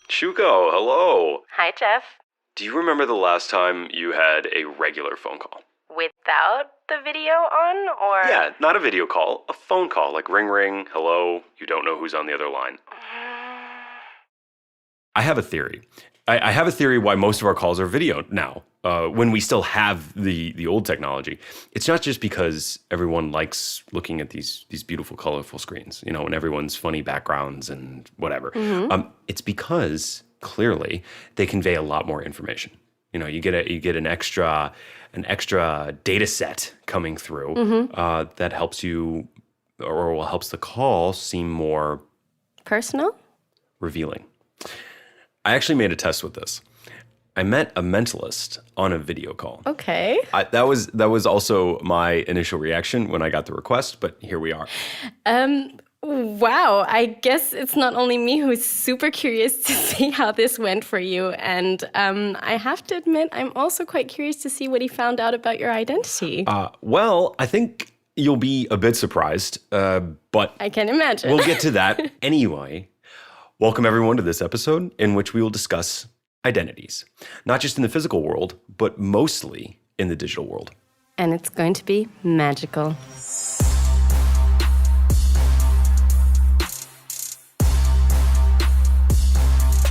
Shuko, hello. Hi, Geoff. Do you remember the last time you had a regular phone call? Without the video on, or? Yeah, not a video call, a phone call, like ring ring, hello, you don't know who's on the other line. I have a theory. I have a theory why most of our calls are video now, when we still have the old technology. It's not just because everyone likes looking at these beautiful, colorful screens, and everyone's funny backgrounds and whatever. It's because, clearly, they convey a lot more information. You get an extra data set coming through that helps you, or helps the call seem more personal, revealing. I actually made a test with this. I met a mentalist on a video call. Okay. That was also my initial reaction when I got the request, but here we are. Wow. I guess it's not only me who's super curious to see how this went for you. And I have to admit, I'm also quite curious to see what he found out about your identity. Well, I think you'll be a bit surprised, but I can imagine. We'll get to that anyway. Welcome everyone to this episode in which we will discuss identities, not just in the physical world, but mostly in the digital world. And it's going to be magical.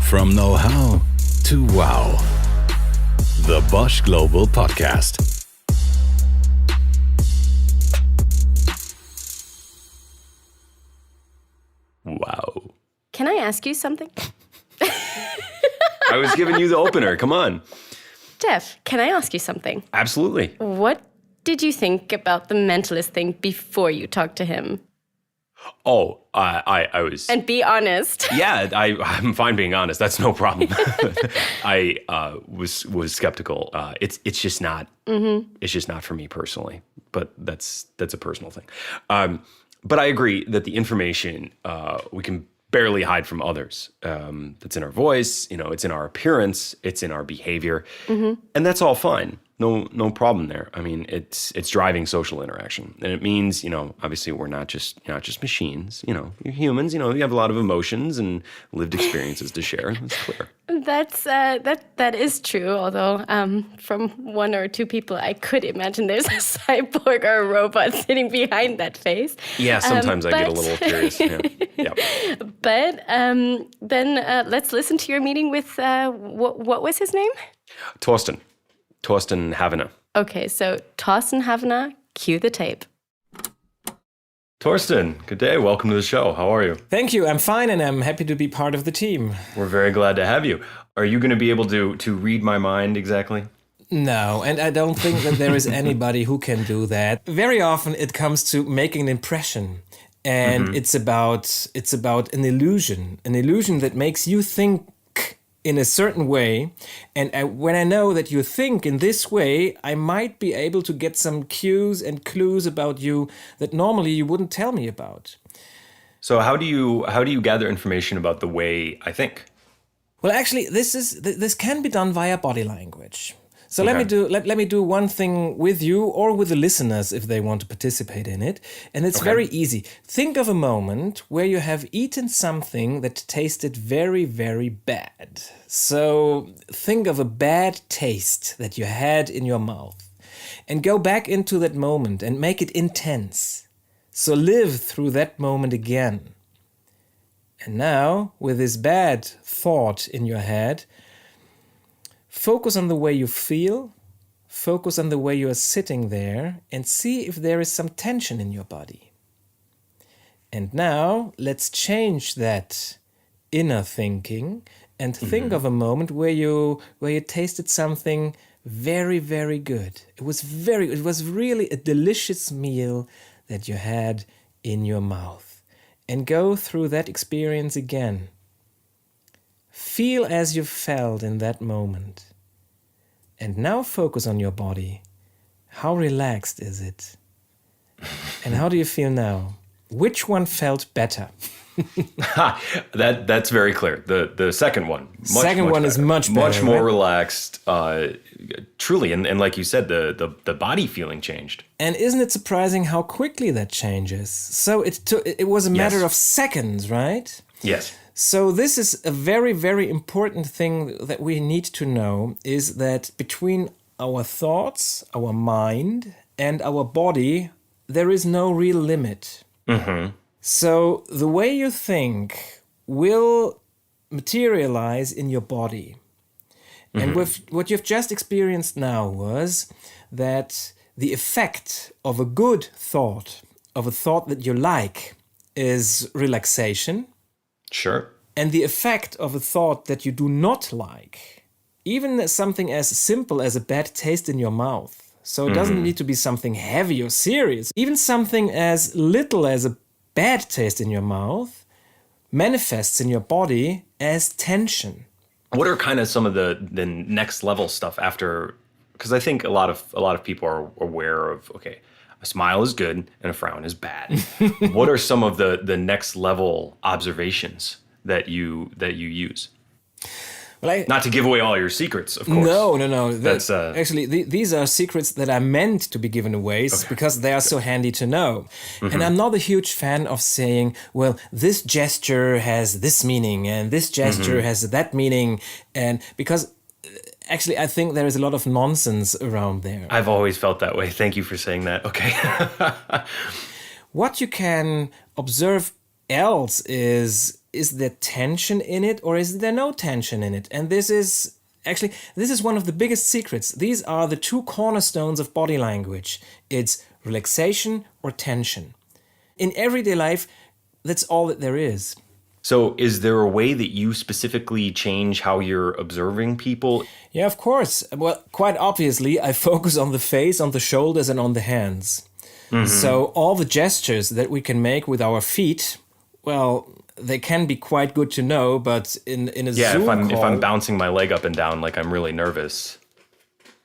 From know-how to wow. The Bosch Global Podcast. Wow. Can I ask you something? I was giving you the opener. Come on. Geoff, can I ask you something? Absolutely. What did you think about the mentalist thing before you talked to him? Oh, I was... And be honest. Yeah, I'm fine being honest. That's no problem. I was skeptical. It's just not... It's just not for me personally. But that's a personal thing. But I agree that the information we can barely hide from others. It's in our voice, it's in our appearance, it's in our behavior, and that's all fine. No problem there. I mean, it's driving social interaction, and it means obviously we're not just machines. You're humans. You have a lot of emotions and lived experiences to share. That's clear. That is true. Although from one or two people, I could imagine there's a cyborg or a robot sitting behind that face. Yeah, sometimes I get a little curious. Yeah. But then let's listen to your meeting with what was his name? Thorsten Havener. Okay, so Thorsten Havener, cue the tape. Thorsten, good day. Welcome to the show. How are you? Thank you. I'm fine, and I'm happy to be part of the team. We're very glad to have you. Are you going to be able to read my mind exactly? No, and I don't think that there is anybody who can do that. Very often it comes to making an impression, and it's about an illusion that makes you think in a certain way, and when I know that you think in this way, I might be able to get some cues and clues about you that normally you wouldn't tell me about. So how do you gather information about the way I think? Well, actually, this can be done via body language. So Okay. let me do one thing with you or with the listeners if they want to participate in it. And it's very easy. Think of a moment where you have eaten something that tasted very, very bad. So think of a bad taste that you had in your mouth and go back into that moment and make it intense. So live through that moment again. And now, with this bad thought in your head, focus on the way you feel, focus on the way you are sitting there, and see if there is some tension in your body. And now, let's change that inner thinking and think of a moment where you tasted something very, very good. It was really a delicious meal that you had in your mouth. And go through that experience again. Feel as you felt in that moment. And now focus on your body. How relaxed is it? And how do you feel now? Which one felt better? That's very clear. The second one. Second one is much better. Much more right? relaxed. Truly, and like you said, the body feeling changed. And isn't it surprising how quickly that changes? So it was a matter of seconds, right? Yes. So this is a very, very important thing that we need to know, is that between our thoughts, our mind, and our body, there is no real limit. So the way you think will materialize in your body. And what you've just experienced now was that the effect of a good thought, of a thought that you like, is relaxation. Sure. And the effect of a thought that you do not like, even something as simple as a bad taste in your mouth. So it doesn't need to be something heavy or serious. Even something as little as a bad taste in your mouth manifests in your body as tension. What are kind of some of the next level stuff after? Because I think a lot of people are aware of, okay, a smile is good and a frown is bad. What are some of the next level observations that you use? Well, not to give away all your secrets, of course. No. That's actually, these are secrets that are meant to be given away because they are so handy to know. And I'm not a huge fan of saying, well, this gesture has this meaning and this gesture has that meaning. And because actually, I think there is a lot of nonsense around there. I've always felt that way. Thank you for saying that. Okay. What you can observe else is there tension in it or is there no tension in it? And this is one of the biggest secrets. These are the two cornerstones of body language. It's relaxation or tension. In everyday life, that's all that there is. So is there a way that you specifically change how you're observing people? Yeah, of course. Well, quite obviously, I focus on the face, on the shoulders, and on the hands. So all the gestures that we can make with our feet, well, they can be quite good to know, but in a Zoom call, if I'm bouncing my leg up and down like I'm really nervous,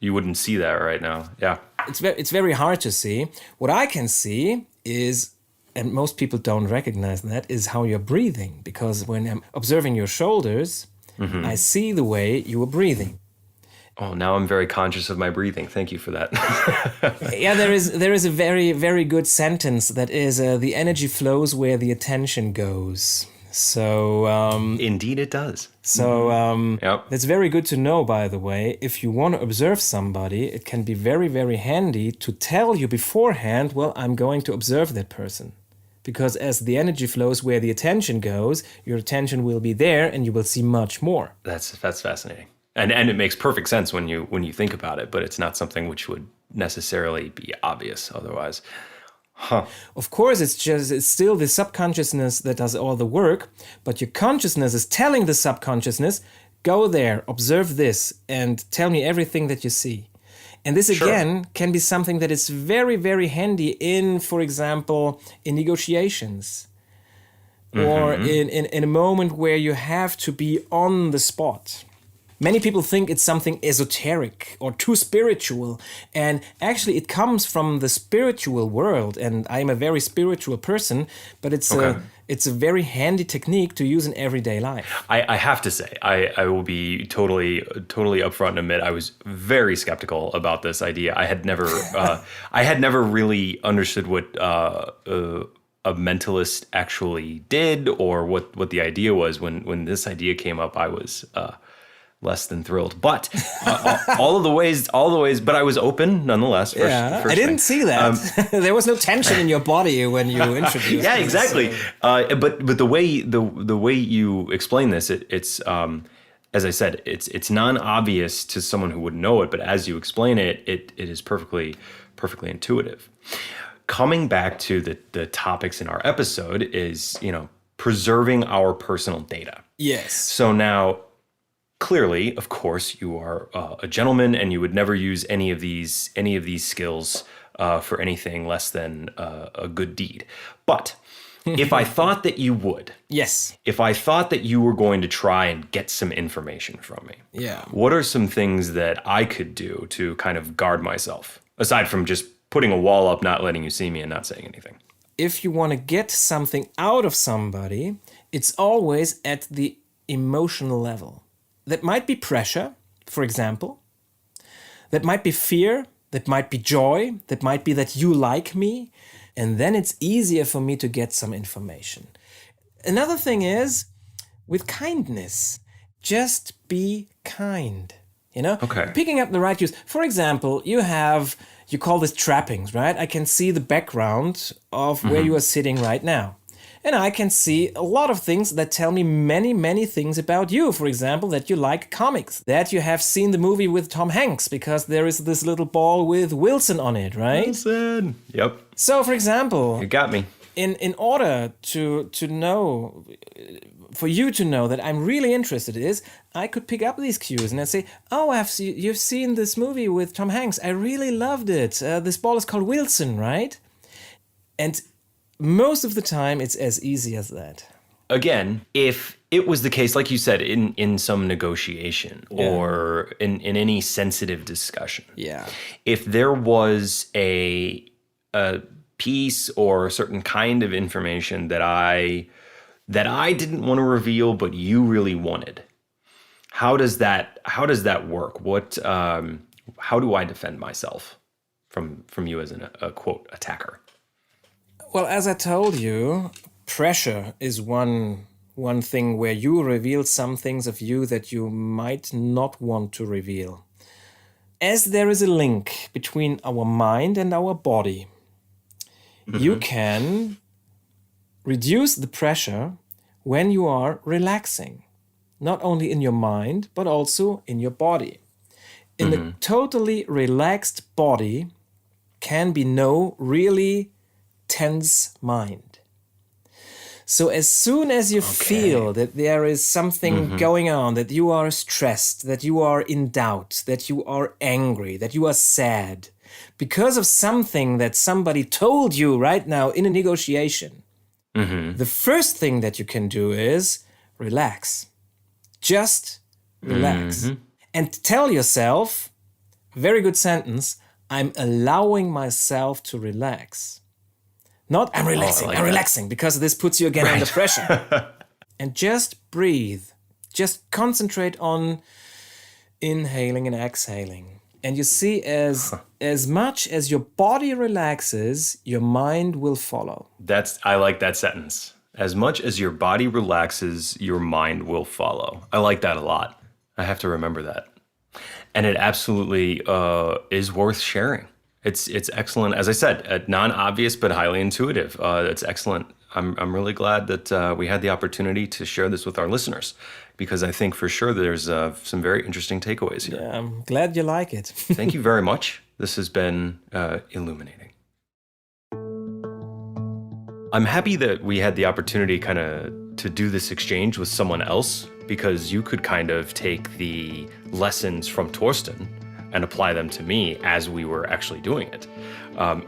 you wouldn't see that right now. Yeah. It's very hard to see. What I can see is, and most people don't recognize that, is how you're breathing. Because when I'm observing your shoulders, I see the way you are breathing. Oh, now I'm very conscious of my breathing. Thank you for that. Yeah, there is a very, very good sentence that is, the energy flows where the attention goes. So Indeed it does. So Yep. that's very good to know, by the way. If you want to observe somebody, it can be very, very handy to tell you beforehand, well, I'm going to observe that person. Because as the energy flows where the attention goes, your attention will be there and you will see much more. That's fascinating. And it makes perfect sense when you think about it, but it's not something which would necessarily be obvious otherwise. Of course, it's still the subconsciousness that does all the work, but your consciousness is telling the subconsciousness, go there, observe this, and tell me everything that you see. And this again can be something that is very, very handy in, for example, in negotiations. Or in a moment where you have to be on the spot. Many people think it's something esoteric or too spiritual, and actually it comes from the spiritual world, and I'm a very spiritual person, but it's a very handy technique to use in everyday life. I have to say, I will be totally upfront and admit I was very skeptical about this idea. I had never really understood what a mentalist actually did or what the idea was. When this idea came up, I was less than thrilled, but all the ways, but I was open nonetheless. I didn't see that. There was no tension in your body when you introduced. Yeah, exactly. So. But the way you explain this, it's as I said, it's non-obvious to someone who wouldn't know it, but as you explain it, it is perfectly intuitive. Coming back to the topics in our episode is, preserving our personal data. Yes. So now, clearly, of course, you are a gentleman, and you would never use any of these skills for anything less than a good deed. But if I thought that you would, yes, if I thought that you were going to try and get some information from me, yeah, what are some things that I could do to kind of guard myself, aside from just putting a wall up, not letting you see me, and not saying anything? If you want to get something out of somebody, it's always at the emotional level. That might be pressure, for example. That might be fear. That might be joy. That might be that you like me. And then it's easier for me to get some information. Another thing is, with kindness. Just be kind. Okay. Picking up the right cues. For example, you call this trappings, right? I can see the background of where you are sitting right now. And I can see a lot of things that tell me many, many things about you. For example, that you like comics, that you have seen the movie with Tom Hanks because there is this little ball with Wilson on it, right? Wilson. Yep. So, for example, You got me. in order to know, for you to know that I'm really interested in this, I could pick up these cues and I'd say, oh, you've seen this movie with Tom Hanks. I really loved it. This ball is called Wilson, right? And most of the time, it's as easy as that. Again, if it was the case, like you said, in some negotiation or in any sensitive discussion, if there was a piece or a certain kind of information that I didn't want to reveal, but you really wanted, how does that work? How do I defend myself from you as a quote attacker? Well, as I told you, pressure is one thing where you reveal some things of you that you might not want to reveal. As there is a link between our mind and our body, you can reduce the pressure when you are relaxing, not only in your mind, but also in your body. In a totally relaxed body can be no really tense mind. So as soon as you feel that there is something going on, that you are stressed, that you are in doubt, that you are angry, that you are sad, because of something that somebody told you right now in a negotiation, the first thing that you can do is relax. Just relax. And tell yourself, very good sentence, I'm allowing myself to relax. Not I'm relaxing, I'm relaxing, because this puts you again under pressure. And just breathe. Just concentrate on inhaling and exhaling. And you see, as much as your body relaxes, your mind will follow. I like that sentence. As much as your body relaxes, your mind will follow. I like that a lot. I have to remember that. And it absolutely is worth sharing. It's excellent. As I said, non-obvious but highly intuitive. It's excellent. I'm really glad that we had the opportunity to share this with our listeners, because I think for sure there's some very interesting takeaways here. Yeah, I'm glad you like it. Thank you very much. This has been illuminating. I'm happy that we had the opportunity kind of to do this exchange with someone else, because you could kind of take the lessons from Thorsten and apply them to me as we were actually doing it,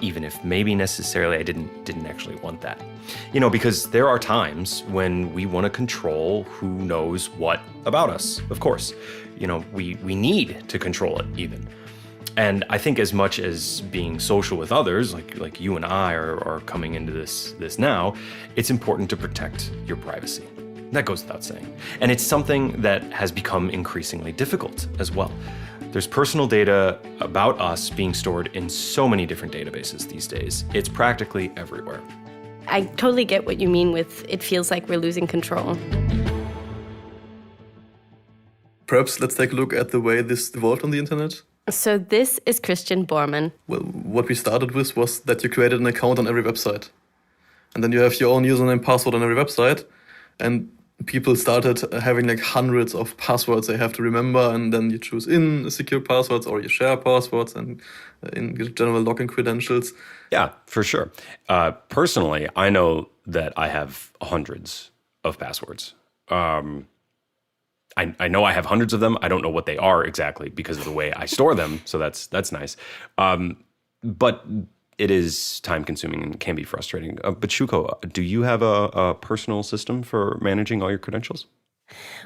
even if maybe necessarily I didn't actually want that. Because there are times when we want to control who knows what about us, of course. We need to control it even. And I think as much as being social with others, like you and I are coming into this now, it's important to protect your privacy. That goes without saying. And it's something that has become increasingly difficult as well. There's personal data about us being stored in so many different databases these days. It's practically everywhere. I totally get what you mean with it feels like we're losing control. Perhaps let's take a look at the way this evolved on the internet. So this is Christian Bormann. Well, what we started with was that you created an account on every website. And then you have your own username and password on every website. And people started having like hundreds of passwords they have to remember. And then you choose in secure passwords or you share passwords and in general login credentials. Yeah, for sure. Personally, I know that I have hundreds of passwords. I know I have hundreds of them. I don't know what they are exactly because of the way I store them. So that's nice. But it is time consuming and can be frustrating. But Shuko, do you have a personal system for managing all your credentials?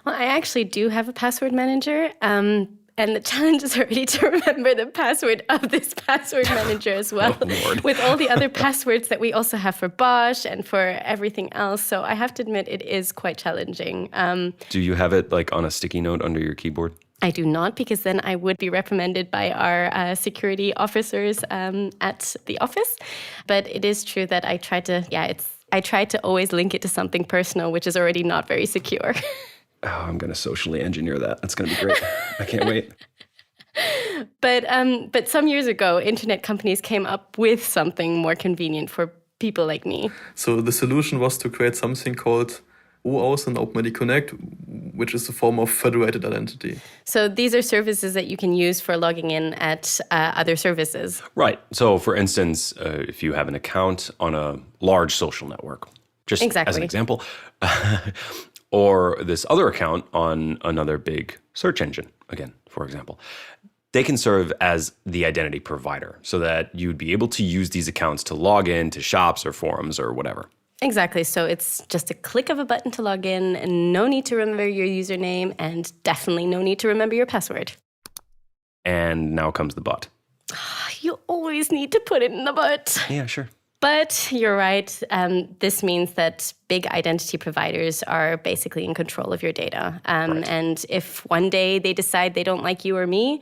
Well, I actually do have a password manager. And the challenge is already to remember the password of this password manager as well, with all the other passwords that we also have for Bosch and for everything else. So I have to admit, it is quite challenging. Do you have it like on a sticky note under your keyboard? I do not, because then I would be reprimanded by our security officers at the office. But it is true that I try to, I try to always link it to something personal, which is already not very secure. Oh, I'm going to socially engineer that. That's going to be great. I can't wait. But some years ago, internet companies came up with something more convenient for people like me. So the solution was to create something called OAuth and OpenID Connect, which is a form of federated identity. So these are services that you can use for logging in at other services. Right. So for instance, if you have an account on a large social network, just as an example, or this other account on another big search engine, again, for example, they can serve as the identity provider so that you'd be able to use these accounts to log in to shops or forums or whatever. Exactly. So it's just a click of a button to log in, and no need to remember your username, and definitely no need to remember your password. And now comes the but. You always need to put it in the but. Yeah, sure. But you're right. This means that big identity providers are basically in control of your data. Right. And if one day they decide they don't like you or me,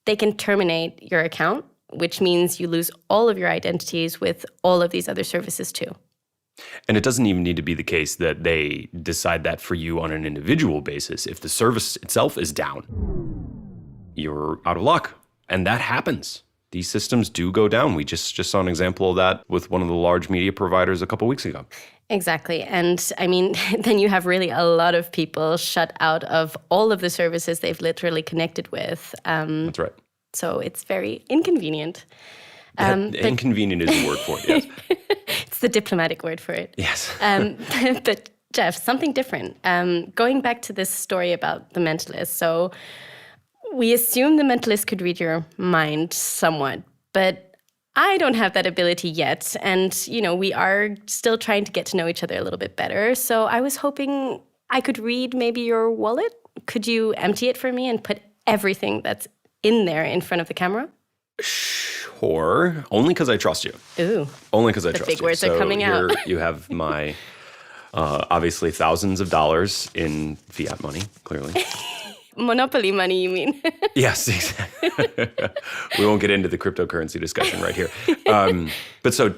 they can terminate your account, which means you lose all of your identities with all of these other services too. And it doesn't even need to be the case that they decide that for you on an individual basis. If the service itself is down, you're out of luck. And that happens. These systems do go down. We just saw an example of that with one of the large media providers a couple weeks ago. Exactly. And I mean, then you have really a lot of people shut out of all of the services they've literally connected with. That's right. So it's very inconvenient. Inconvenient is the word for it, yes. It's the diplomatic word for it. Yes. But Geoff, something different. Going back to this story about the mentalist. So we assume the mentalist could read your mind somewhat, but I don't have that ability yet. And, we are still trying to get to know each other a little bit better. So I was hoping I could read maybe your wallet. Could you empty it for me and put everything that's in there in front of the camera? Sure. Only because I trust you. Ooh. Only because I trust you. The big words are coming out. You have my, obviously, thousands of dollars in fiat money, clearly. Monopoly money, you mean? Yes, exactly. We won't get into the cryptocurrency discussion right here. But so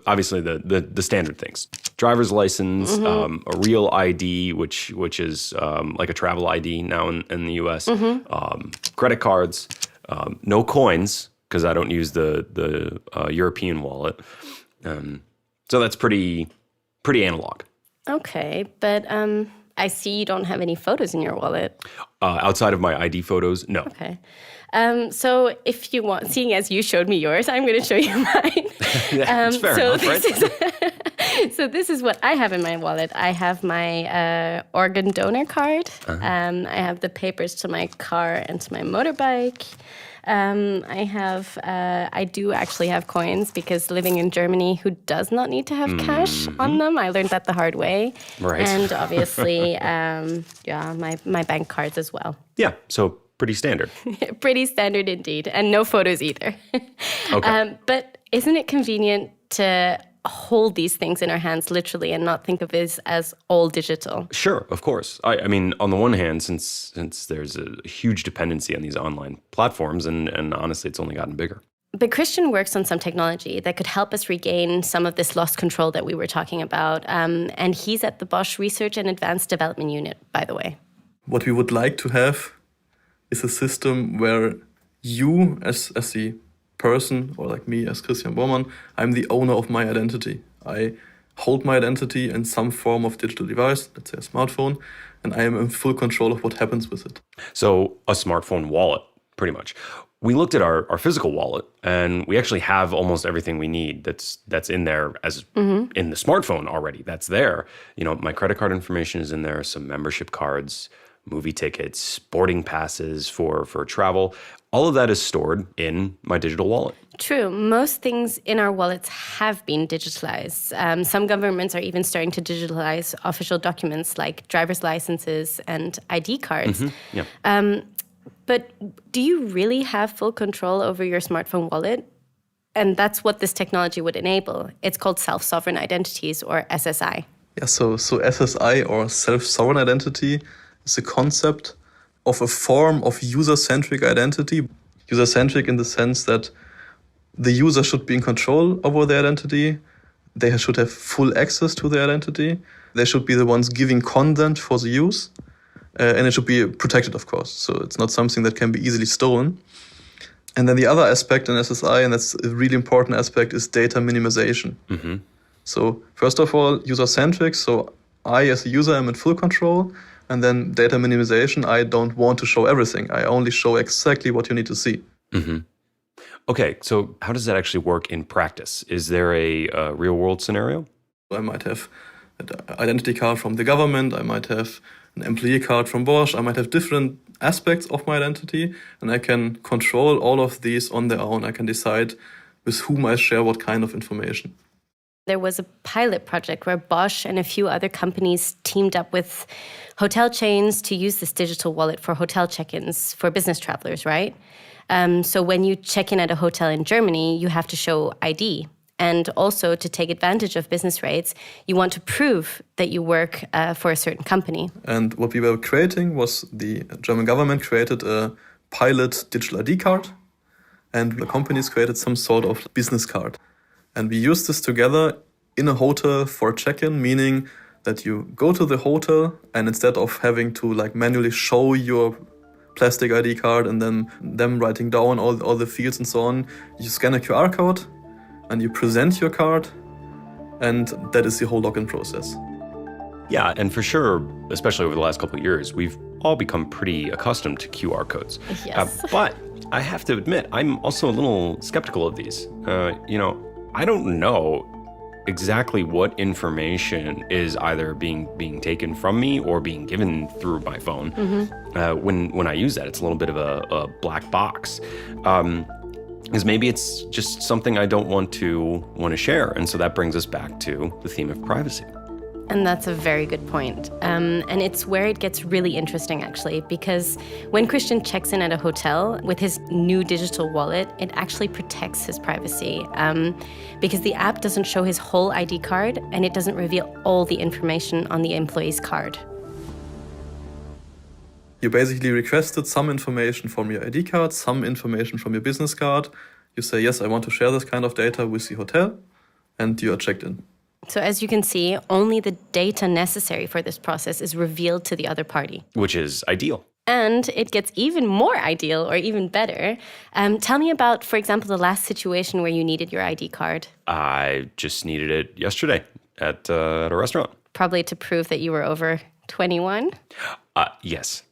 obviously the standard things: driver's license, a real ID, which is like a travel ID now in the U.S. Credit cards, no coins because I don't use the European wallet. So that's pretty analog. Okay, but I see you don't have any photos in your wallet. Outside of my ID photos, no. Okay. So if you want, seeing as you showed me yours, I'm going to show you mine. That's fair enough, right? So this is what I have in my wallet. I have my organ donor card. I have the papers to my car and to my motorbike. I do actually have coins because living in Germany, who does not need to have cash on them? I learned that the hard way. Right. And obviously, my bank cards as well. Yeah, so pretty standard. Pretty standard indeed. And no photos either. Okay. But isn't it convenient to hold these things in our hands literally and not think of this as all digital? Sure, of course. I mean, on the one hand, since there's a huge dependency on these online platforms, and honestly, it's only gotten bigger. But Christian works on some technology that could help us regain some of this lost control that we were talking about. And he's at the Bosch Research and Advanced Development Unit, by the way. What we would like to have is a system where you, as the person, or like me as Christian Bormann, I'm the owner of my identity. I hold my identity in some form of digital device, let's say a smartphone, and I am in full control of what happens with it. So a smartphone wallet, pretty much. We looked at our physical wallet, and we actually have almost everything we need that's in there as in the smartphone already. That's there. My credit card information is in there, some membership cards, movie tickets, boarding passes for travel. All of that is stored in my digital wallet. True. Most things in our wallets have been digitalized. Some governments are even starting to digitalize official documents like driver's licenses and ID cards. Yeah. But do you really have full control over your smartphone wallet? And that's what this technology would enable. It's called self-sovereign identities, or SSI. Yeah, so SSI, or self-sovereign identity, is a concept of a form of user-centric identity. User-centric in the sense that the user should be in control over their identity. they should have full access to the identity. They should be the ones giving consent for the use. And it should be protected, of course. So it's not something that can be easily stolen. And then the other aspect in SSI, and that's a really important aspect, is data minimization. Mm-hmm. So first of all, user-centric. So I, as a user, am in full control. And then data minimization, I don't want to show everything. I only show exactly what you need to see. Mm-hmm. Okay, so how does that actually work in practice? Is there a real-world scenario? I might have an identity card from the government. I might have an employee card from Bosch. I might have different aspects of my identity, and I can control all of these on their own. I can decide with whom I share what kind of information. There was a pilot project where Bosch and a few other companies teamed up with hotel chains to use this digital wallet for hotel check-ins for business travelers, right? So when you check in at a hotel in Germany, you have to show ID. And also, to take advantage of business rates, you want to prove that you work for a certain company. And what we were creating was the German government created a pilot digital ID card, and the companies created some sort of business card. And we used this together in a hotel for a check-in, meaning that you go to the hotel, and instead of having to manually show your plastic ID card and then them writing down all the fields and so on, you scan a QR code and you present your card, and that is the whole login process. Yeah, and for sure, especially over the last couple of years, we've all become pretty accustomed to QR codes. Yes. But I have to admit, I'm also a little skeptical of these. I don't know exactly what information is either being taken from me or being given through my phone. Mm-hmm. When I use that, it's a little bit of a black box. Because maybe it's just something I don't want to share. And so that brings us back to the theme of privacy. And that's a very good point. And it's where it gets really interesting, actually, because when Christian checks in at a hotel with his new digital wallet, it actually protects his privacy because the app doesn't show his whole ID card and it doesn't reveal all the information on the employee's card. You basically requested some information from your ID card, some information from your business card. You say, yes, I want to share this kind of data with the hotel, and you are checked in. So as you can see, only the data necessary for this process is revealed to the other party. Which is ideal. And it gets even more ideal or even better. Tell me about, for example, the last situation where you needed your ID card. I just needed it yesterday at a restaurant. Probably to prove that you were over 21? Yes.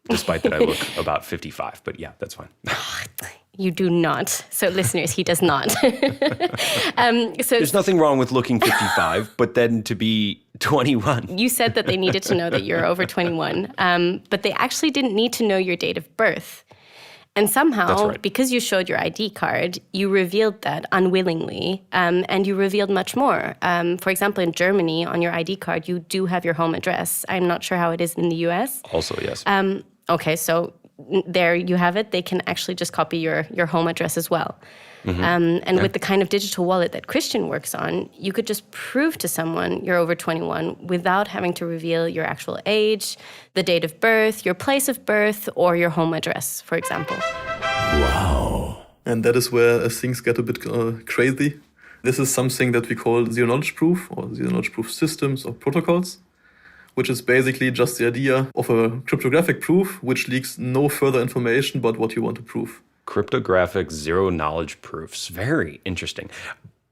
Despite that I look about 55, but yeah, that's fine. You do not. So listeners, he does not. So there's nothing wrong with looking 55, but then to be 21. You said that they needed to know that you're over 21, but they actually didn't need to know your date of birth. And somehow, because you showed your ID card, you revealed that unwillingly, and you revealed much more. For example, in Germany, on your ID card, you do have your home address. I'm not sure how it is in the US. Also, yes. Okay, so there you have it. They can actually just copy your home address as well. Mm-hmm. With the kind of digital wallet that Christian works on, you could just prove to someone you're over 21 without having to reveal your actual age, the date of birth, your place of birth, or your home address, for example. Wow. And that is where things get a bit crazy. This is something that we call zero-knowledge proof or zero-knowledge proof systems or protocols, which is basically just the idea of a cryptographic proof which leaks no further information about what you want to prove. Cryptographic zero-knowledge proofs. Very interesting.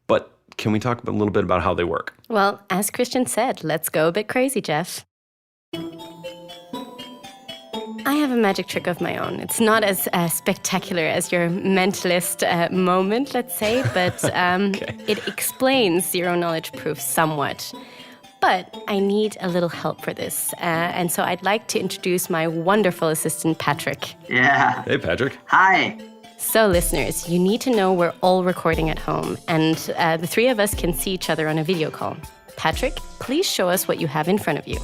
But can we talk a little bit about how they work? Well, as Christian said, let's go a bit crazy, Geoff. I have a magic trick of my own. It's not as spectacular as your mentalist moment, let's say, but It explains zero-knowledge proof somewhat. But I need a little help for this. And so I'd like to introduce my wonderful assistant, Patrick. Yeah. Hey, Patrick. Hi. So listeners, you need to know we're all recording at home, and the three of us can see each other on a video call. Patrick, please show us what you have in front of you.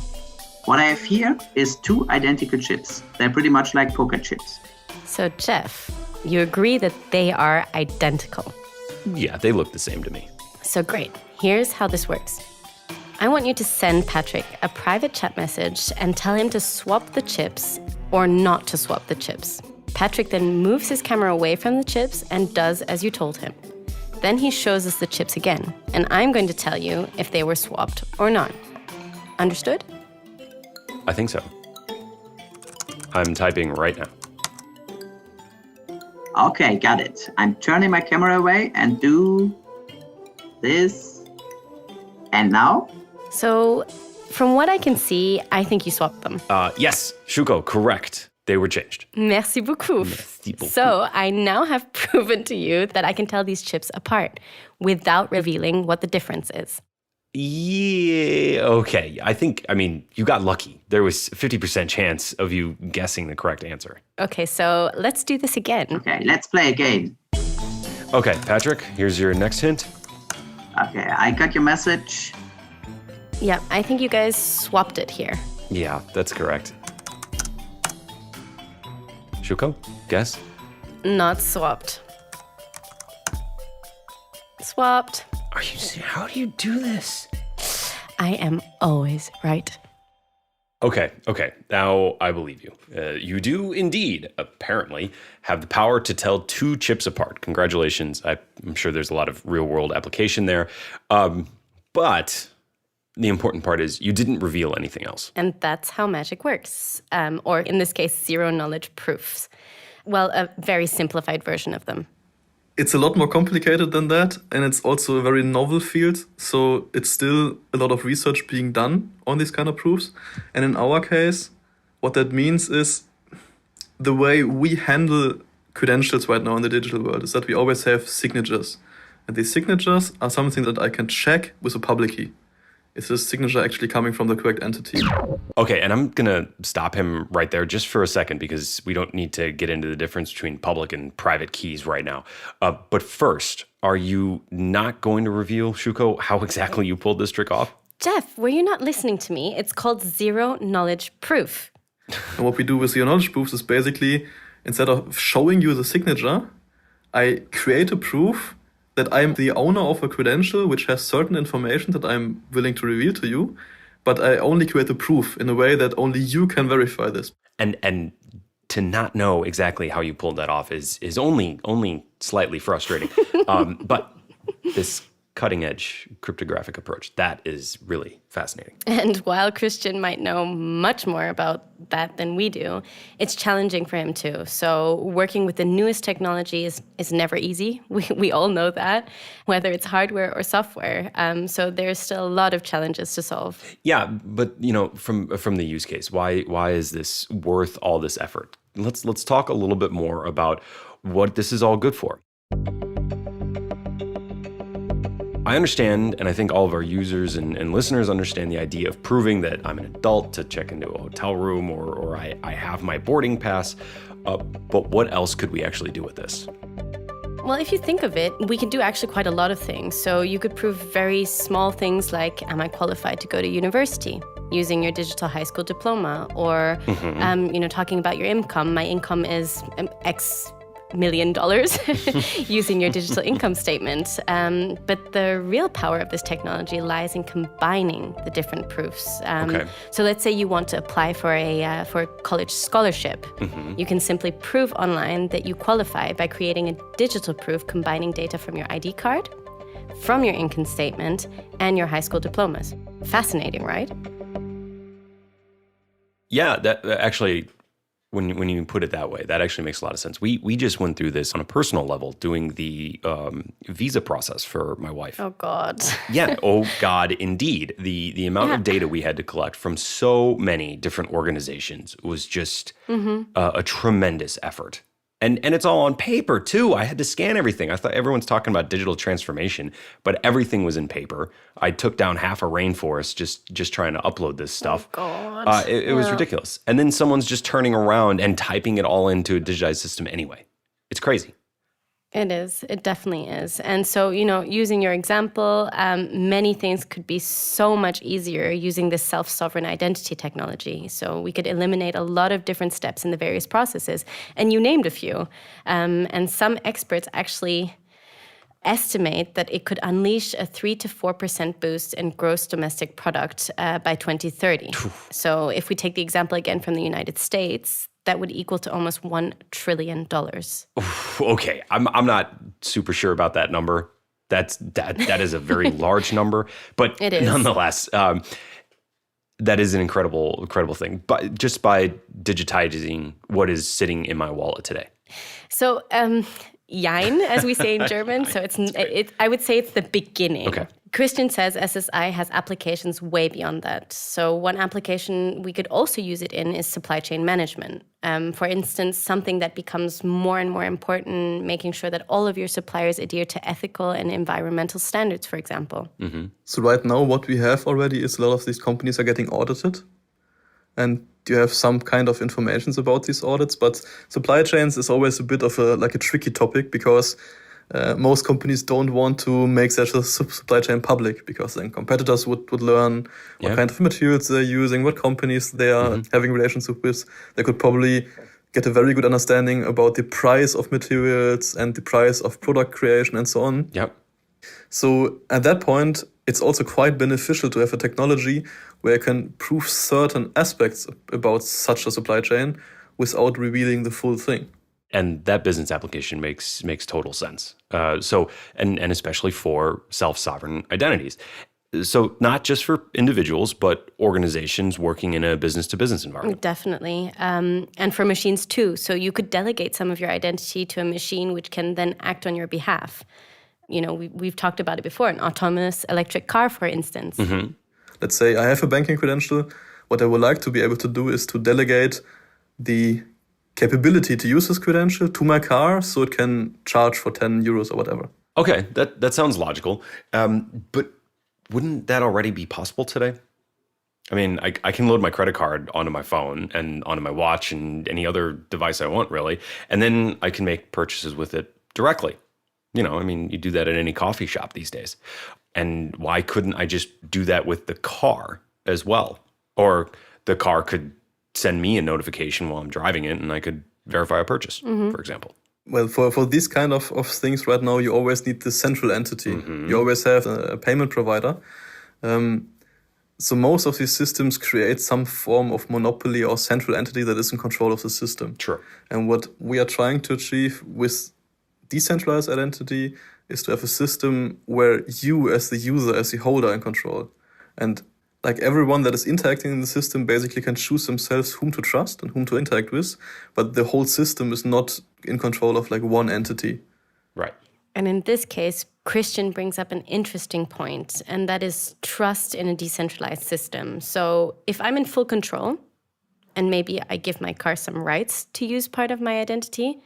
What I have here is 2 identical chips. They're pretty much like poker chips. So Geoff, you agree that they are identical? Yeah, they look the same to me. So great. Here's how this works. I want you to send Patrick a private chat message and tell him to swap the chips or not to swap the chips. Patrick then moves his camera away from the chips and does as you told him. Then he shows us the chips again, and I'm going to tell you if they were swapped or not. Understood? I think so. I'm typing right now. Okay, got it. I'm turning my camera away and do this. And now? So, from what I can see, I think you swapped them. Yes, Shuko, correct. They were changed. Merci beaucoup. Merci beaucoup. So, I now have proven to you that I can tell these chips apart without revealing what the difference is. Yeah, okay. I mean, you got lucky. There was 50% chance of you guessing the correct answer. Okay, so let's do this again. Okay, let's play a game. Okay, Patrick, here's your next hint. Okay, I got your message. Yeah, I think you guys swapped it here. Yeah, that's correct. Shuko, guess? Not swapped. Swapped. Are you? How do you do this? I am always right. Okay. Now I believe you. You do indeed, apparently, have the power to tell two chips apart. Congratulations. I'm sure there's a lot of real-world application there. But the important part is you didn't reveal anything else. And that's how magic works. Or in this case, zero-knowledge proofs. Well, a very simplified version of them. It's a lot more complicated than that, and it's also a very novel field, so it's still a lot of research being done on these kind of proofs. And in our case, what that means is the way we handle credentials right now in the digital world is that we always have signatures. And these signatures are something that I can check with a public key. Is this signature actually coming from the correct entity? Okay, and I'm going to stop him right there just for a second because we don't need to get into the difference between public and private keys right now. But first, are you not going to reveal, Shuko, how exactly you pulled this trick off? Geoff, were you not listening to me? It's called zero-knowledge proof. And what we do with zero-knowledge proofs is basically, instead of showing you the signature, I create a proof that I'm the owner of a credential which has certain information that I'm willing to reveal to you, but I only create a proof in a way that only you can verify this. And to not know exactly how you pulled that off is only slightly frustrating. But this cutting-edge cryptographic approach, that is really fascinating. And while Christian might know much more about that than we do, it's challenging for him too. So working with the newest technology is never easy. We all know that, whether it's hardware or software. So there's still a lot of challenges to solve. Yeah, but from the use case, why is this worth all this effort? Let's talk a little bit more about what this is all good for. I understand, and I think all of our users and listeners understand the idea of proving that I'm an adult to check into a hotel room or I have my boarding pass. But what else could we actually do with this? Well, if you think of it, we can do actually quite a lot of things. So you could prove very small things like, am I qualified to go to university? Using your digital high school diploma, or talking about your income. My income is X $1 million using your digital income statement. But the real power of this technology lies in combining the different proofs. So let's say you want to apply for a college scholarship. You can simply prove online that you qualify by creating a digital proof combining data from your ID card, from your income statement, and your high school diplomas. Fascinating, right? Yeah, that actually, when you put it that way, that actually makes a lot of sense. We just went through this on a personal level, doing the visa process for my wife. Oh, God. Yeah, oh, God, indeed. The amount of data we had to collect from so many different organizations was just a tremendous effort. And it's all on paper, too. I had to scan everything. I thought everyone's talking about digital transformation, but everything was in paper. I took down half a rainforest just trying to upload this stuff. Oh, God. It was ridiculous. And then someone's just turning around and typing it all into a digitized system anyway. It's crazy. It is. It definitely is. And so, using your example, many things could be so much easier using this self-sovereign identity technology. So we could eliminate a lot of different steps in the various processes. And you named a few. And some experts actually estimate that it could unleash a 3 to 4% boost in gross domestic product by 2030. So if we take the example again from the United States, that would equal to almost $1 trillion. Okay, I'm not super sure about that number. That is a very large number, but It is. nonetheless, that is an incredible thing. But just by digitizing what is sitting in my wallet today. So, jein, as we say in German. So I would say it's the beginning. Okay. Christian says SSI has applications way beyond that. So one application we could also use it in is supply chain management. For instance, something that becomes more and more important, making sure that all of your suppliers adhere to ethical and environmental standards, for example. Mm-hmm. So right now what we have already is a lot of these companies are getting audited. And you have some kind of information about these audits. But supply chains is always a bit of a tricky topic because most companies don't want to make such a supply chain public because then competitors would learn what kind of materials they're using, what companies they are having relationship with. They could probably get a very good understanding about the price of materials and the price of product creation and so on. Yep. So at that point, it's also quite beneficial to have a technology where you can prove certain aspects about such a supply chain without revealing the full thing. And that business application makes total sense. So especially for self-sovereign identities. So not just for individuals, but organizations working in a business-to-business environment. Definitely. And for machines too. So you could delegate some of your identity to a machine which can then act on your behalf. You know, we've talked about it before, an autonomous electric car, for instance. Mm-hmm. Let's say I have a banking credential. What I would like to be able to do is to delegate the capability to use this credential to my car so it can charge for 10 euros or whatever. Okay, that sounds logical. But wouldn't that already be possible today? I mean, I can load my credit card onto my phone and onto my watch and any other device I want, really. And then I can make purchases with it directly. You know, I mean, you do that at any coffee shop these days. And why couldn't I just do that with the car as well? Or the car could send me a notification while I'm driving it and I could verify a purchase, for example. Well, for these kind of things right now, you always need the central entity. You always have a payment provider. So most of these systems create some form of monopoly or central entity that is in control of the system. Sure. And what we are trying to achieve with decentralized identity is to have a system where you as the user, as the holder, are in control. And like everyone that is interacting in the system basically can choose themselves whom to trust and whom to interact with, but the whole system is not in control of like one entity. Right. And in this case, Christian brings up an interesting point, and that is trust in a decentralized system. So if I'm in full control, and maybe I give my car some rights to use part of my identity,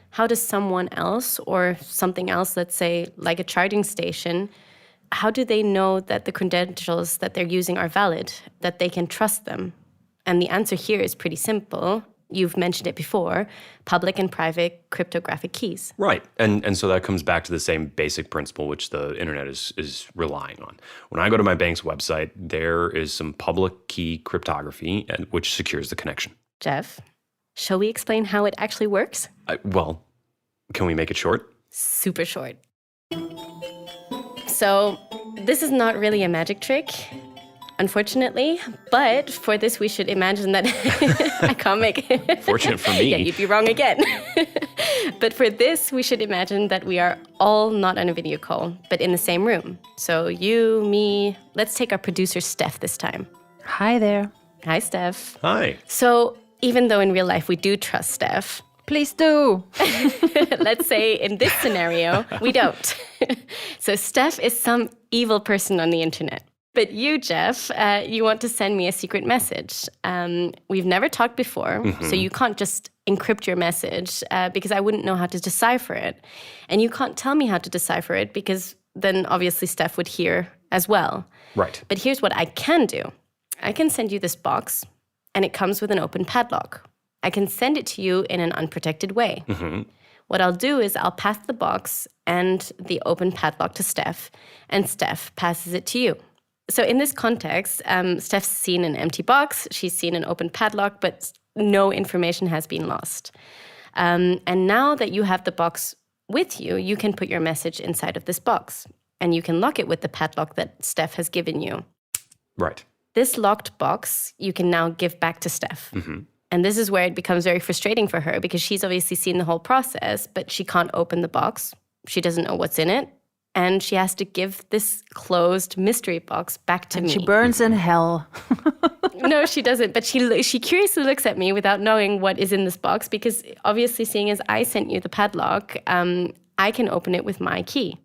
how does someone else or something else, let's say like a charging station, how do they know that the credentials that they're using are valid, that they can trust them? And the answer here is pretty simple. You've mentioned it before, public and private cryptographic keys. Right. And so that comes back to the same basic principle which the internet is relying on. When I go to my bank's website, there is some public key cryptography which secures the connection. Geoff, shall we explain how it actually works? Well, can we make it short? Super short. So this is not really a magic trick, unfortunately, but for this we should imagine that I can't make it. Fortunate for me. Yeah, you'd be wrong again. But for this, we should imagine that we are all not on a video call, but in the same room. So you, me, let's take our producer Steph this time. Hi there. Hi, Steph. Hi. So even though in real life we do trust Steph, Please do. let's say in this scenario, we don't. So Steph is some evil person on the internet. But you, Geoff, you want to send me a secret message. We've never talked before, so you can't just encrypt your message because I wouldn't know how to decipher it. And you can't tell me how to decipher it because then obviously Steph would hear as well. Right. But here's what I can do. I can send you this box, and it comes with an open padlock. I can send it to you in an unprotected way. What I'll do is I'll pass the box and the open padlock to Steph, and Steph passes it to you. So in this context, Steph's seen an empty box, she's seen an open padlock, but no information has been lost. And now that you have the box with you, you can put your message inside of this box, and you can lock it with the padlock that Steph has given you. Right. This locked box, you can now give back to Steph. And this is where it becomes very frustrating for her because she's obviously seen the whole process, but she can't open the box. She doesn't know what's in it. and she has to give this closed mystery box back to me. She burns in hell. No, she doesn't. But she curiously looks at me without knowing what is in this box, because obviously, seeing as I sent you the padlock, I can open it with my key.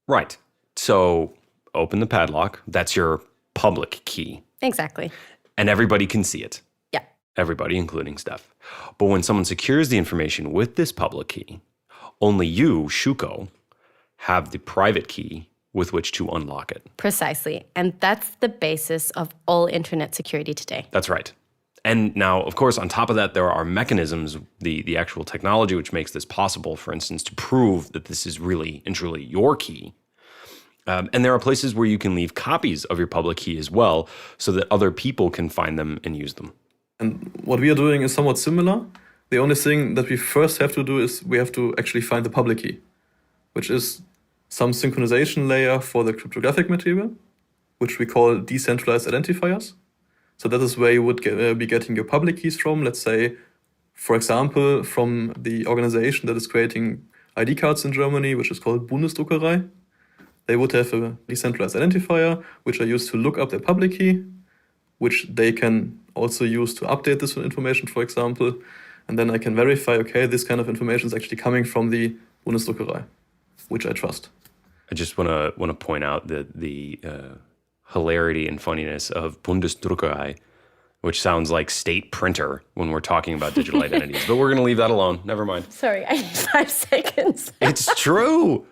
Right. So open the padlock. That's your public key. Exactly. And everybody can see it. Yeah. Everybody, including Steph. But when someone secures the information with this public key, only you, Shuko, have the private key with which to unlock it. Precisely. And that's the basis of all internet security today. That's right. And now, of course, on top of that, there are mechanisms, the actual technology which makes this possible, for instance, to prove that this is really and truly your key. And there are places where you can leave copies of your public key as well, so that other people can find them and use them. And what we are doing is somewhat similar. The only thing that we first have to do is we have to actually find the public key, which is some synchronization layer for the cryptographic material, which we call decentralized identifiers. So that is where you would be getting your public keys from. Let's say, for example, from the organization that is creating ID cards in Germany, which is called Bundesdruckerei. They would have a decentralized identifier, which are used to look up their public key, which they can also use to update this information, for example. And then I can verify, okay, this kind of information is actually coming from the Bundesdruckerei, which I trust. I just want to point out that the hilarity and funniness of Bundesdruckerei, which sounds like state printer when we're talking about digital identities. But we're going to leave that alone. Never mind. Sorry, I need 5 seconds. It's true.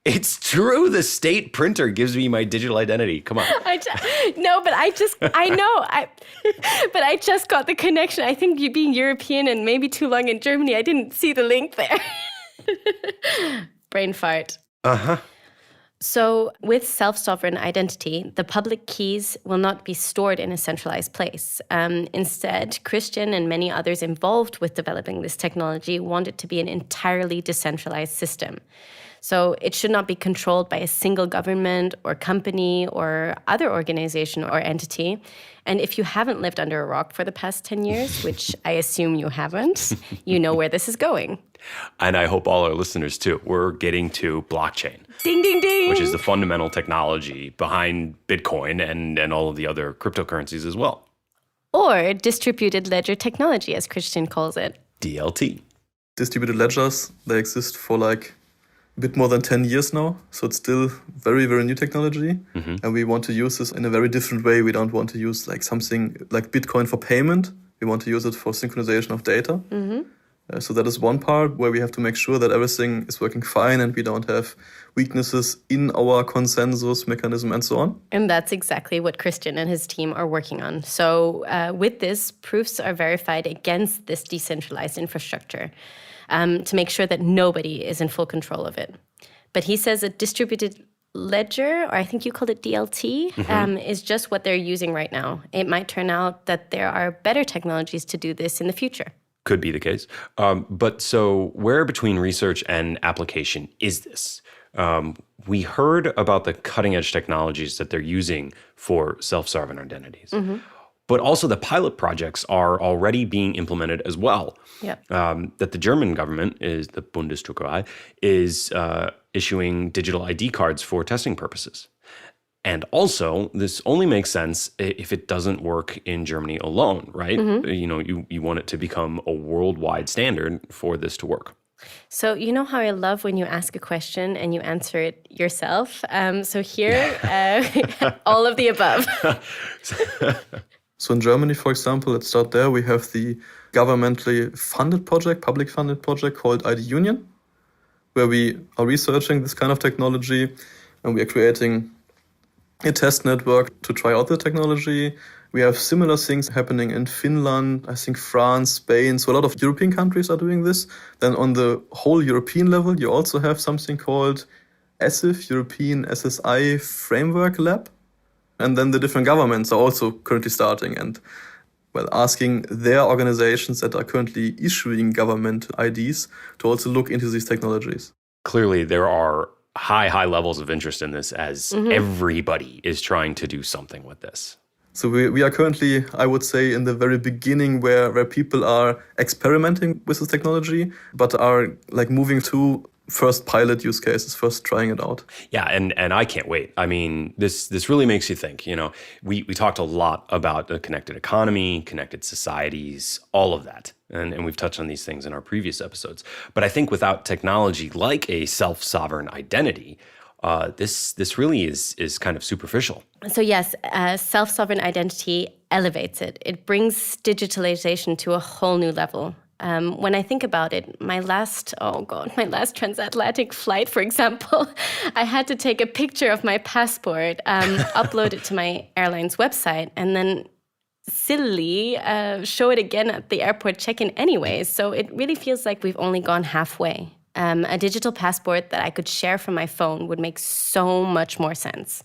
It's true. The state printer gives me my digital identity. Come on. But I just got the connection. I think you being European and maybe too long in Germany, I didn't see the link there. Brain fart. Uh-huh. So with self-sovereign identity, the public keys will not be stored in a centralized place. Instead, Christian and many others involved with developing this technology want it to be an entirely decentralized system. So it should not be controlled by a single government or company or other organization or entity. And if you haven't lived under a rock for the past 10 years, which I assume you haven't, you know where this is going. And I hope all our listeners too. We're getting to blockchain. Ding, ding, ding. Which is the fundamental technology behind Bitcoin and all of the other cryptocurrencies as well. Or distributed ledger technology, as Christian calls it. DLT. Distributed ledgers, they exist for like a bit more than 10 years now. So it's still very, very new technology. Mm-hmm. And we want to use this in a very different way. We don't want to use like something like Bitcoin for payment. We want to use it for synchronization of data. Mm-hmm. So that is one part where we have to make sure that everything is working fine and we don't have weaknesses in our consensus mechanism and so on. And that's exactly what Christian and his team are working on. So with this, proofs are verified against this decentralized infrastructure to make sure that nobody is in full control of it. But he says a distributed ledger, or I think you called it DLT, is just what they're using right now. It might turn out that there are better technologies to do this in the future. Could be the case. But so where between research and application is this? We heard about the cutting edge technologies that they're using for self-sovereign identities. Mm-hmm. But also the pilot projects are already being implemented as well. Yep. That the German government, is the Bundesdruckerei, is issuing digital ID cards for testing purposes. And also, this only makes sense if it doesn't work in Germany alone, right? Mm-hmm. You know, you want it to become a worldwide standard for this to work. So you know how I love when you ask a question and you answer it yourself? So here, all of the above. So in Germany, for example, let's start there. We have the governmentally funded project, public funded project called ID Union, where we are researching this kind of technology and we are creating a test network to try out the technology. We have similar things happening in Finland, I think France, Spain. So a lot of European countries are doing this. Then on the whole European level, you also have something called ESIF, European SSI Framework Lab. And then the different governments are also currently starting and asking their organizations that are currently issuing government IDs to also look into these technologies. Clearly, there are high levels of interest in this as everybody is trying to do something with this. So we are currently, I would say, in the very beginning where people are experimenting with this technology, but are like moving to first pilot use cases, first trying it out. Yeah, and I can't wait. I mean, this really makes you think. We talked a lot about the connected economy, connected societies, all of that. And we've touched on these things in our previous episodes. But I think without technology like a self-sovereign identity, this really is kind of superficial. So yes, self-sovereign identity elevates it. It brings digitalization to a whole new level. When I think about it, my last transatlantic flight, for example, I had to take a picture of my passport, upload it to my airline's website, and then sillily show it again at the airport check-in anyways. So it really feels like we've only gone halfway. A digital passport that I could share from my phone would make so much more sense.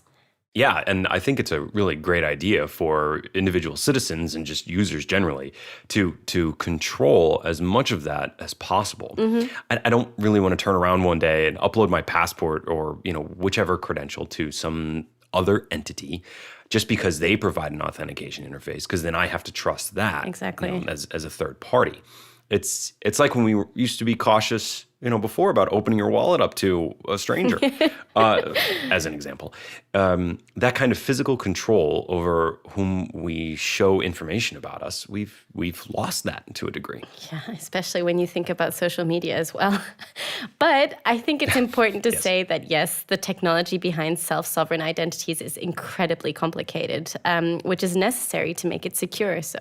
Yeah, and I think it's a really great idea for individual citizens and just users generally to control as much of that as possible. Mm-hmm. I don't really want to turn around one day and upload my passport or whichever credential to some other entity just because they provide an authentication interface, because then I have to trust that exactly as a third party. It's like when we used to be cautious, before about opening your wallet up to a stranger, as an example. That kind of physical control over whom we show information about us, we've lost that to a degree. Yeah, especially when you think about social media as well. But I think it's important to say that, yes, the technology behind self-sovereign identities is incredibly complicated, which is necessary to make it secure. So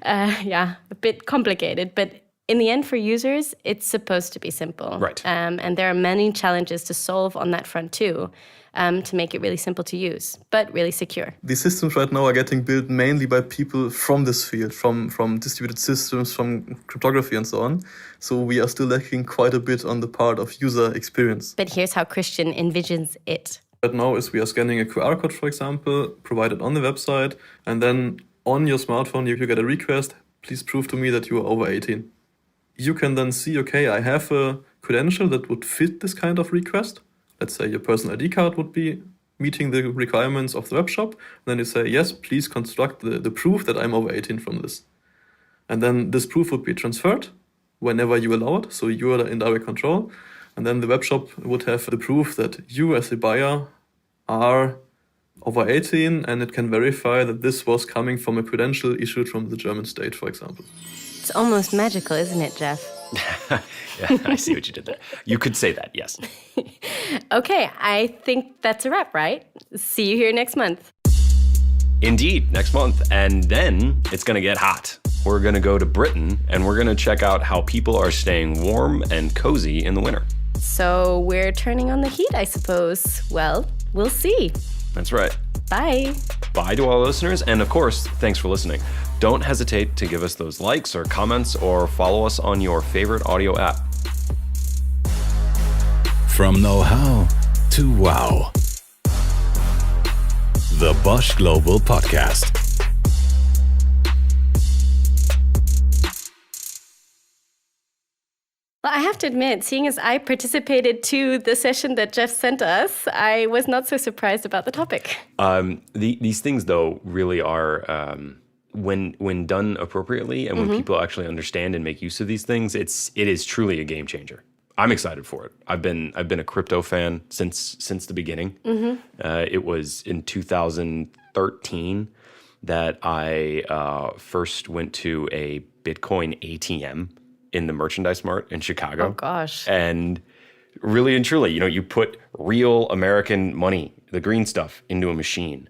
a bit complicated, but in the end, for users, it's supposed to be simple. Right. And there are many challenges to solve on that front too, to make it really simple to use, but really secure. These systems right now are getting built mainly by people from this field, from distributed systems, from cryptography and so on. So we are still lacking quite a bit on the part of user experience. But here's how Christian envisions it. Right now is we are scanning a QR code, for example, provided on the website, and then on your smartphone you get a request, please prove to me that you are over 18. You can then see, okay, I have a credential that would fit this kind of request. Let's say your personal ID card would be meeting the requirements of the web shop. And then you say, yes, please construct the proof that I'm over 18 from this. And then this proof would be transferred whenever you allow it. So you are in direct control. And then the web shop would have the proof that you as a buyer are over 18, and it can verify that this was coming from a credential issued from the German state, for example. It's almost magical, isn't it, Geoff? Yeah, I see what you did there. You could say that, yes. Okay, I think that's a wrap, right? See you here next month. Indeed, next month. And then it's going to get hot. We're going to go to Britain, and we're going to check out how people are staying warm and cozy in the winter. So we're turning on the heat, I suppose. Well, we'll see. That's right. Bye. Bye to all listeners. And of course, thanks for listening. Don't hesitate to give us those likes or comments or follow us on your favorite audio app. From know-how to wow. The Bosch Global Podcast. Well, I have to admit, seeing as I participated to the session that Geoff sent us, I was not so surprised about the topic. These things, though, really are, when done appropriately and when people actually understand and make use of these things, it is truly a game changer. I'm excited for it. I've been a crypto fan since the beginning. It was in 2013 that I first went to a Bitcoin ATM in the Merchandise Mart in Chicago. Oh, gosh. And really and truly, you put real American money, the green stuff, into a machine,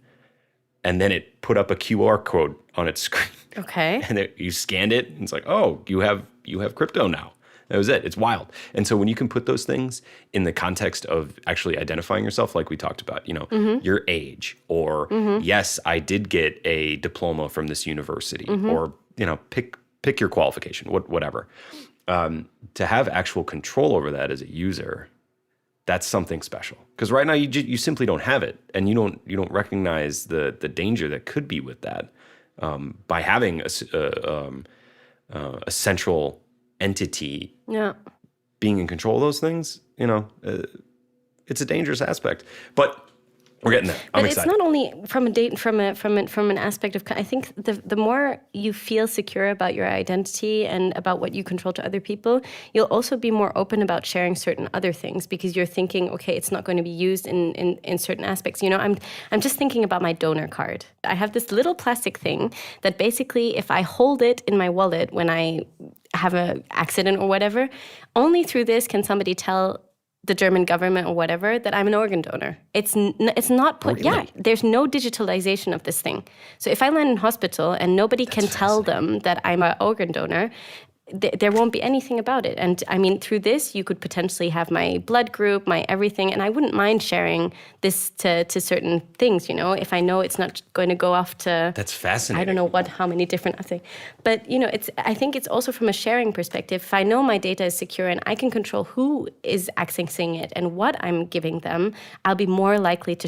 and then it put up a QR code on its screen. Okay. And you scanned it, and it's like, oh, you have crypto now. That was it. It's wild. And so when you can put those things in the context of actually identifying yourself, like we talked about, your age, or yes, I did get a diploma from this university, or, pick your qualification, whatever. To have actual control over that as a user, that's something special. Because right now you simply don't have it, and you don't recognize the danger that could be with that. By having a central entity being in control of those things, it's a dangerous aspect. But We're getting there. I'm But excited. it's not only from an aspect of. I think the more you feel secure about your identity and about what you control to other people, you'll also be more open about sharing certain other things because you're thinking, okay, it's not going to be used in certain aspects. You know, I'm just thinking about my donor card. I have this little plastic thing that basically, if I hold it in my wallet when I have an accident or whatever, only through this can somebody tell the German government or whatever that I'm an organ donor. It's not put. Yeah, there's no digitalization of this thing. So if I land in hospital and nobody can tell them that I'm an organ donor, there won't be anything about it. And I mean, through this, you could potentially have my blood group, my everything, and I wouldn't mind sharing this to certain things, you know, if I know it's not going to go off to... That's fascinating. I don't know how many different things. But, you know, I think it's also from a sharing perspective. If I know my data is secure and I can control who is accessing it and what I'm giving them, I'll be more likely to